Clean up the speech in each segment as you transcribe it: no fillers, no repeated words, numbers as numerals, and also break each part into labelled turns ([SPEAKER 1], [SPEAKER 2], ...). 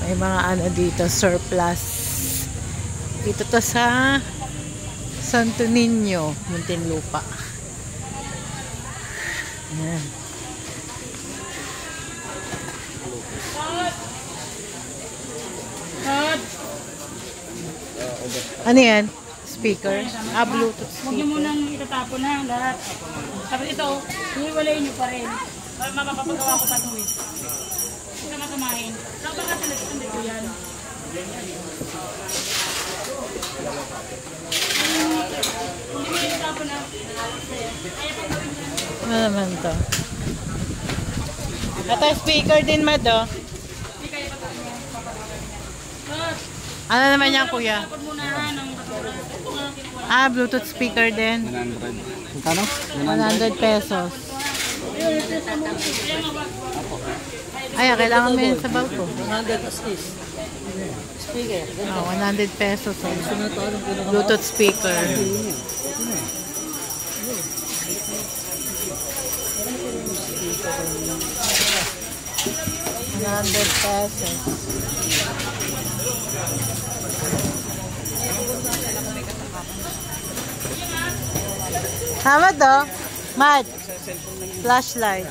[SPEAKER 1] May mga ano dito, surplus. Dito to sa Santo Niño, Muntinlupa. Ayan. Ano yan? Speaker? Bluetooth speaker.
[SPEAKER 2] Huwag niyo munang itatapon na lahat. Tapos ito, hiwalayin niyo pa rin. Mapapagawa ko pa ito eh. Huwag na masamahin. Saan ba kasi nagtanda ko yan? Hindi mo itatapon na.
[SPEAKER 1] Ano naman to? Ito speaker din, Mad, oh.
[SPEAKER 2] Hindi kaya patapon niya.
[SPEAKER 1] Ano naman yan, kuya?
[SPEAKER 2] Tapon muna ng basura. Ito nga kinuha.
[SPEAKER 1] Bluetooth speaker din.
[SPEAKER 3] 100. Kano?
[SPEAKER 1] 100 pesos. Ay, kailangan mo yun sa bag ko.
[SPEAKER 3] 100 as is. Speaker.
[SPEAKER 1] 100 pesos. Oh. Bluetooth speaker. 100 pesos. Tama to? Mad. Flashlight.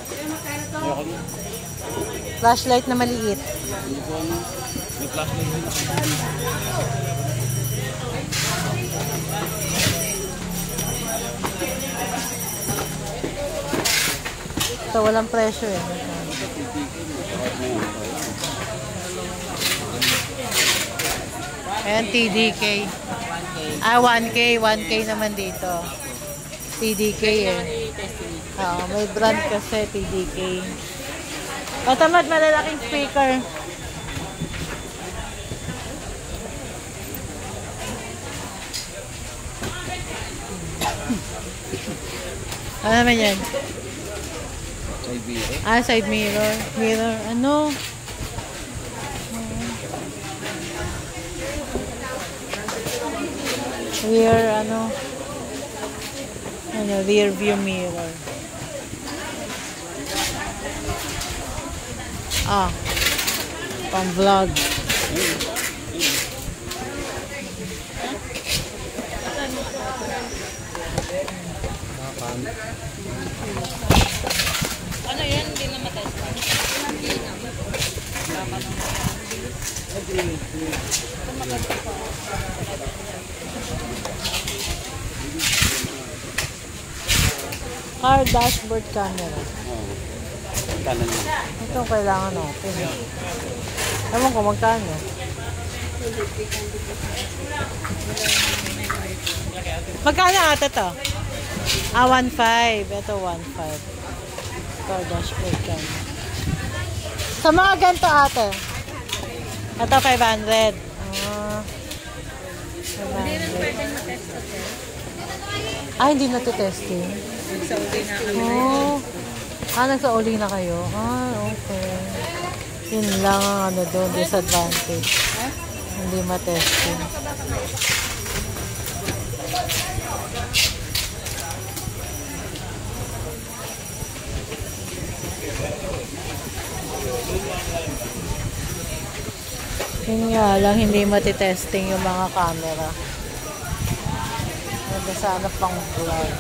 [SPEAKER 1] Flashlight na maliit. Ito, walang presyo eh. Ayan, TDK. 1K. 1K naman dito. TDK eh. May brand kasi, TDK. Patamad, malalaking speaker. Ano naman yan?
[SPEAKER 3] Side mirror.
[SPEAKER 1] Side mirror. Mirror, ano? Rear, ano? Rear view mirror. Pang vlog.
[SPEAKER 2] Ano yan? Hindi na matest.
[SPEAKER 1] Car dashboard camera.
[SPEAKER 3] Kano niya?
[SPEAKER 1] Ito kailangan natin. Ewan ko magkano. Magkano ata to? 1.5. Ito 1.5. Car dashboard camera. Sa mga ganito ate. Ito 500. 500. Hindi na to testing.
[SPEAKER 2] Nagsauli na kami.
[SPEAKER 1] Nagsauli na kayo? Okay. Yun lang ang ano doon, disadvantage. Hindi ma-testing. Yun nga lang, hindi matitesting yung mga camera. Ano sana pang vlog.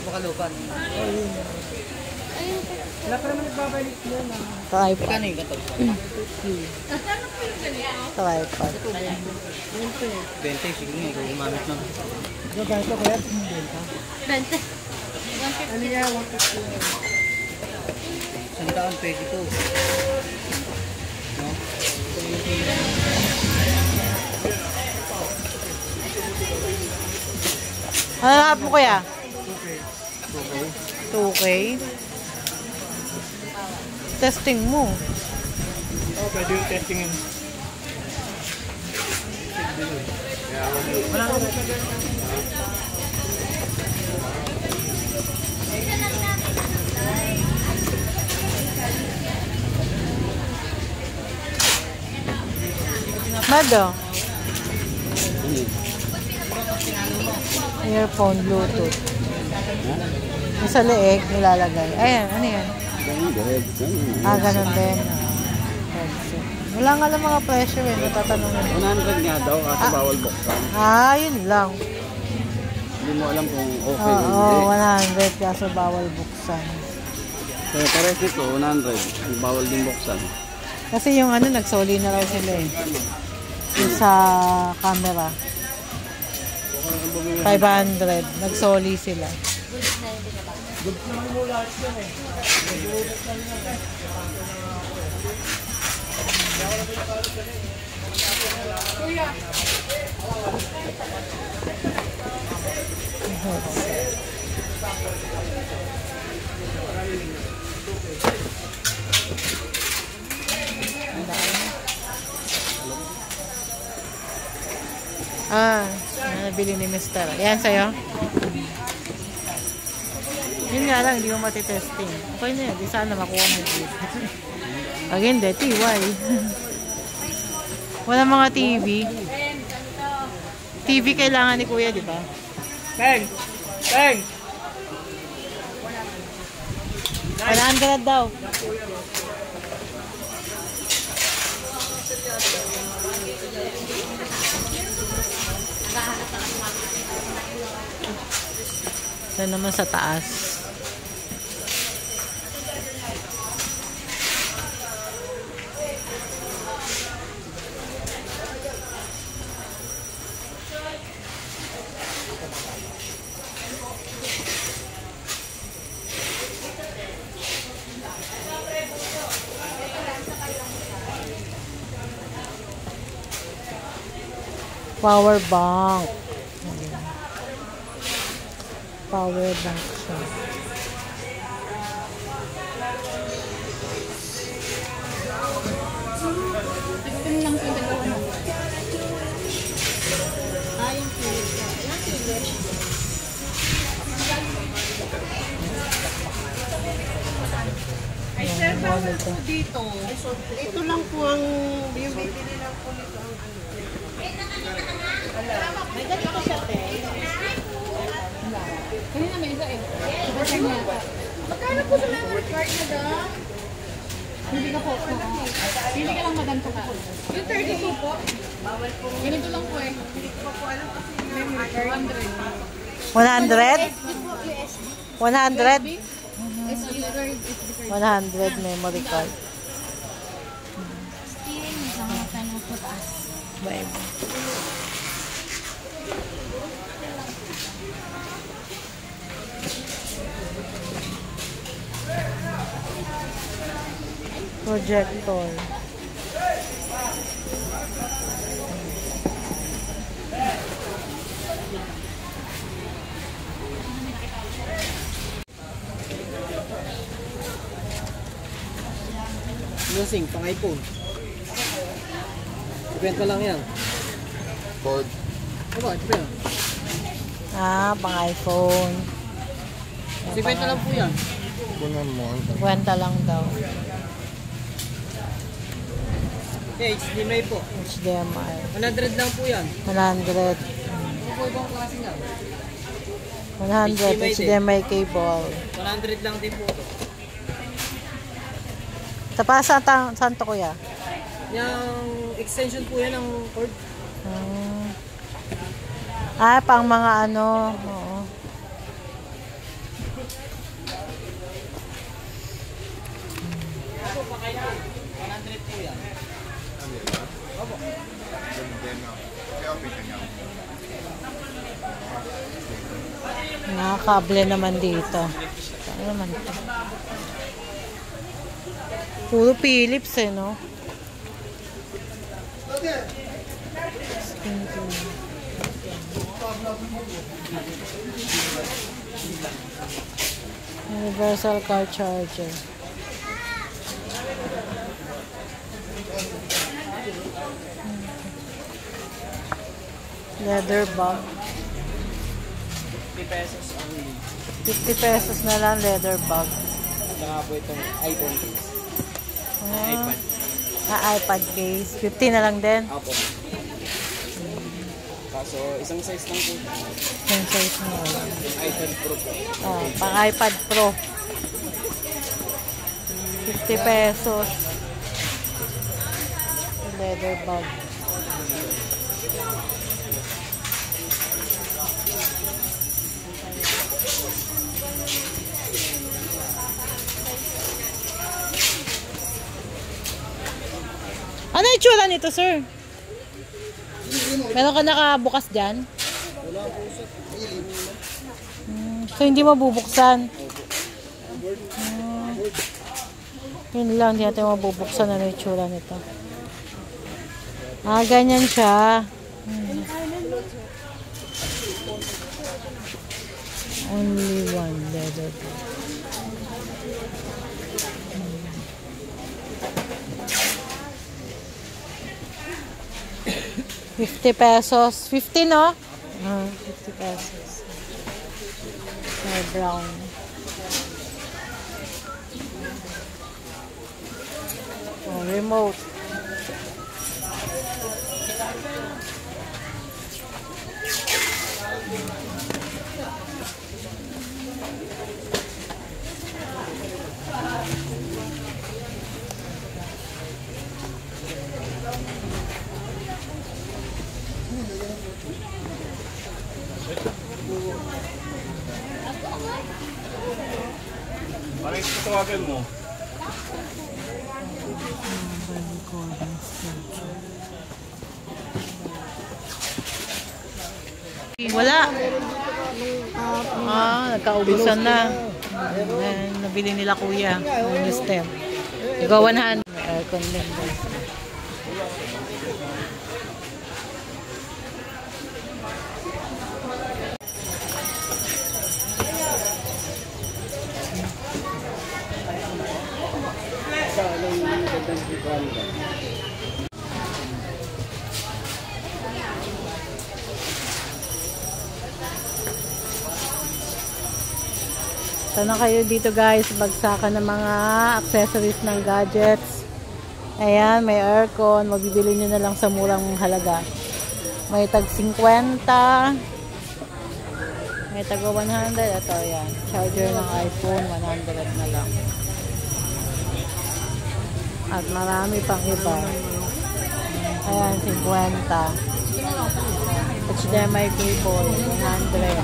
[SPEAKER 3] Bakalupan.
[SPEAKER 2] Wala pa naman nagbabalik yun.
[SPEAKER 1] Tripod.
[SPEAKER 3] Kano yung gato?
[SPEAKER 1] Tripod.
[SPEAKER 3] 20. Sige nga, ikaw gumamit na.
[SPEAKER 1] Ito kaya?
[SPEAKER 2] 20. Ano yan? 150.
[SPEAKER 3] Sandaan, pwede ito. No?
[SPEAKER 1] Ano hanap mo kuya? 2K. Testing mo.
[SPEAKER 3] Pwede yung testing yun.
[SPEAKER 1] Mado. Earphone, Bluetooth. Yung sa leeg, nilalagay. Ayan, ano yan? Ganun din. Headset. Wala nga lang mga presyo eh. Natatanungin.
[SPEAKER 3] 100 nga daw kasi bawal buksan.
[SPEAKER 1] Yun lang.
[SPEAKER 3] Hindi mo alam kung okay o
[SPEAKER 1] Oo,
[SPEAKER 3] hindi.
[SPEAKER 1] 100 kaso bawal buksan.
[SPEAKER 3] Kaya pares ito, 100. Bawal din buksan.
[SPEAKER 1] Kasi yung ano, nagsoli na raw sila eh. Yung sa camera. 500. Nagsoli sila. Nabili ni Mr. Yan sa'yo. Yun nga lang, hindi mo matitesting. Okay na yun, di sana makuha mo dito. Pag hindi, TY. Wala mga TV. TV kailangan ni Kuya, di ba?
[SPEAKER 3] Peng! Peng!
[SPEAKER 1] 100 daw. Ito naman sa taas. Power bank. Power bank siya.
[SPEAKER 4] Ay, sir, bawal po dito. Ito lang po ang yung bibili lang po nito ang ano. May ganito siya, te.
[SPEAKER 2] Kanina may isa eh.
[SPEAKER 4] Magkano po sa memory card na daw?
[SPEAKER 2] Hindi ka po. Hindi ka lang madam po ka.
[SPEAKER 4] Yung 32 po. Bawal po.
[SPEAKER 2] Ganito lang po eh.
[SPEAKER 4] Hindi ko po alam kasi yung memory card.
[SPEAKER 1] 100? 100?
[SPEAKER 2] SD card.
[SPEAKER 1] 100 memory card. Bye. Projector.
[SPEAKER 3] Nosing, pang iPhone. Ibenta lang yan. Code. Aba, ito yan.
[SPEAKER 1] Pang iPhone.
[SPEAKER 3] Ibenta lang po yan.
[SPEAKER 1] 50 lang daw.
[SPEAKER 3] Okay, HDMI po.
[SPEAKER 1] HDMI.
[SPEAKER 3] 100 lang po yan.
[SPEAKER 1] 100.
[SPEAKER 3] Ano po ibang klase nga?
[SPEAKER 1] 100 HDMI cable.
[SPEAKER 3] 100 lang din po ito.
[SPEAKER 1] Tapos saan to kuya?
[SPEAKER 3] Yung extension po yan ng cord.
[SPEAKER 1] Pang mga ano. Oo. Nakakable naman dito. Ano naman ito? Puro Philips eh, no? Universal car charger. Leather bag.
[SPEAKER 3] 50 pesos only.
[SPEAKER 1] 50 pesos na lang leather bag.
[SPEAKER 3] At saka po itong iPhone case. iPad.
[SPEAKER 1] iPad case. 50 na lang din.
[SPEAKER 3] Opo. Kaso, isang size lang po.
[SPEAKER 1] Yung size mo.
[SPEAKER 3] iPad Pro po.
[SPEAKER 1] Oh, pang iPad Pro. 50 pesos. Leather bag. Ano yung tsura nito, sir? Meron ka nakabukas dyan? So, hindi mabubuksan. Yun lang, hindi natin mabubuksan. Ano yung tsura nito? Ganyan siya. Only one leather bag. 50 pesos. 50, no? 50 pesos. May brown. Remote.
[SPEAKER 3] Parang ito tawagan mo.
[SPEAKER 1] Wala. Nagkaubusan na. Nabili nila kuya. Yung stem. Ikaw 100. Aircon din. Sana kayo dito guys, bagsakan ng mga accessories ng gadgets. Ayan, may aircon. Mabibili nyo na lang sa murang halaga. May tag 50. May tag 100. Ito, ayan. Charger ng iPhone, 100 na lang. At marami pang iba. Ayan, 50. HDMI cable, 100.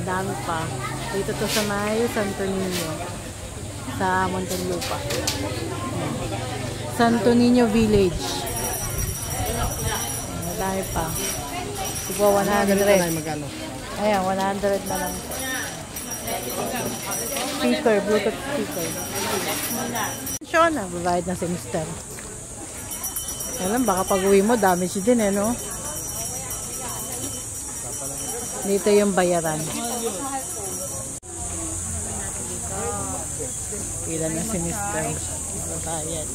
[SPEAKER 1] Dami pa. Dito to sa may Santo Niño. Sa Muntinlupa. Santo Niño Village. Dami pa. Siguro 100. Ayan, 100 na lang. Speaker, Bluetooth speaker. Siya na, provide na si Mr. Alam, baka pag uwi mo, damage din eh, no? Dito yung bayaran. Pila na si Mr. Bayad.